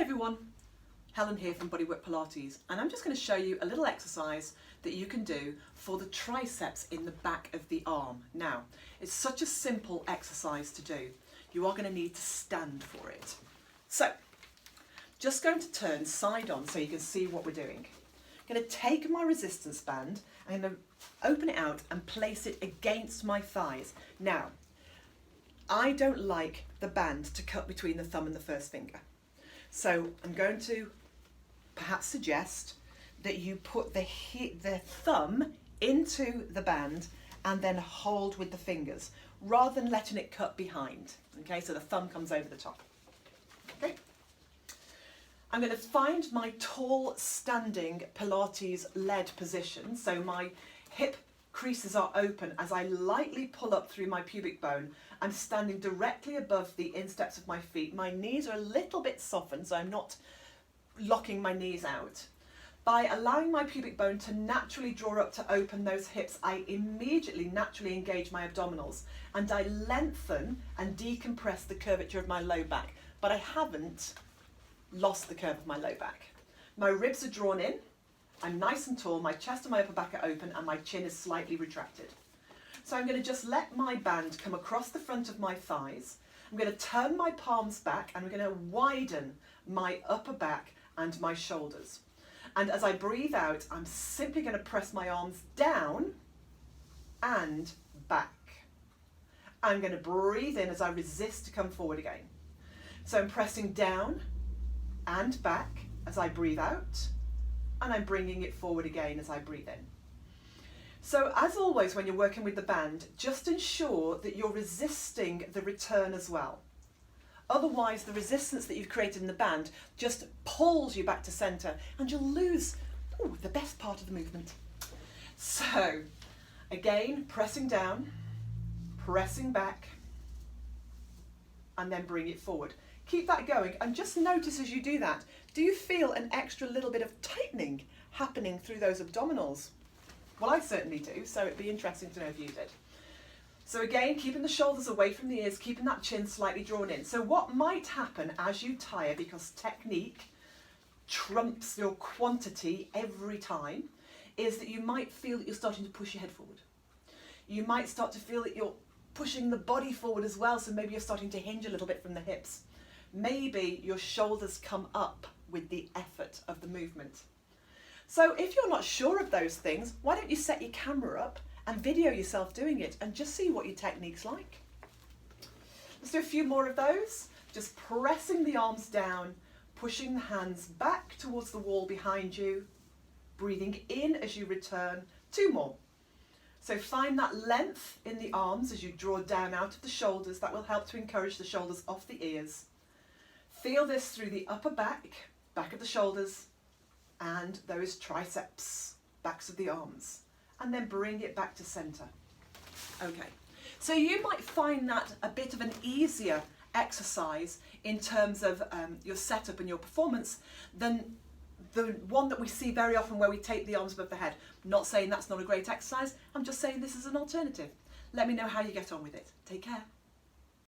everyone, Helen here from Bodywork-Pilates, and I'm just going to show you a little exercise that you can do for the triceps in the back of the arm. Now, it's such a simple exercise to do. You are going to need to stand for it. So, just going to turn side on so you can see what we're doing. I'm going to take my resistance band, I'm going to open it out and place it against my thighs. Now, I don't like the band to cut between the thumb and the first finger. So I'm going to perhaps suggest that you put the thumb into the band and then hold with the fingers, rather than letting it cut behind. Okay, so the thumb comes over the top. Okay. I'm going to find my tall standing Pilates lead position, so my hip creases are open. As I lightly pull up through my pubic bone, I'm standing directly above the insteps of my feet. My knees are a little bit softened, so I'm not locking my knees out. By allowing my pubic bone to naturally draw up to open those hips, I immediately naturally engage my abdominals and I lengthen and decompress the curvature of my low back, but I haven't lost the curve of my low back. My ribs are drawn in, I'm nice and tall, my chest and my upper back are open, and my chin is slightly retracted. So I'm going to just let my band come across the front of my thighs. I'm going to turn my palms back and I'm going to widen my upper back and my shoulders. And as I breathe out, I'm simply going to press my arms down and back. I'm going to breathe in as I resist to come forward again. So I'm pressing down and back as I breathe out, and I'm bringing it forward again as I breathe in. So as always, when you're working with the band, just ensure that you're resisting the return as well. Otherwise, the resistance that you've created in the band just pulls you back to center and you'll lose the best part of the movement. So again, pressing down, pressing back, and then bring it forward. Keep that going and just notice as you do that, do you feel an extra little bit of tightening happening through those abdominals? Well, I certainly do, so it'd be interesting to know if you did. So again, keeping the shoulders away from the ears, keeping that chin slightly drawn in. So what might happen as you tire, because technique trumps your quantity every time, is that you might feel that you're starting to push your head forward. You might start to feel that you're pushing the body forward as well, so maybe you're starting to hinge a little bit from the hips. Maybe your shoulders come up with the effort of the movement. So if you're not sure of those things, why don't you set your camera up and video yourself doing it and just see what your technique's like. Let's do a few more of those. Just pressing the arms down, pushing the hands back towards the wall behind you, breathing in as you return. 2 more. So find that length in the arms as you draw down out of the shoulders. That will help to encourage the shoulders off the ears. Feel this through the upper back, back of the shoulders, and those triceps, backs of the arms. And then bring it back to center. Okay, so you might find that a bit of an easier exercise in terms of your setup and your performance than the one that we see very often where we take the arms above the head. I'm not saying that's not a great exercise, I'm just saying this is an alternative. Let me know how you get on with it. Take care.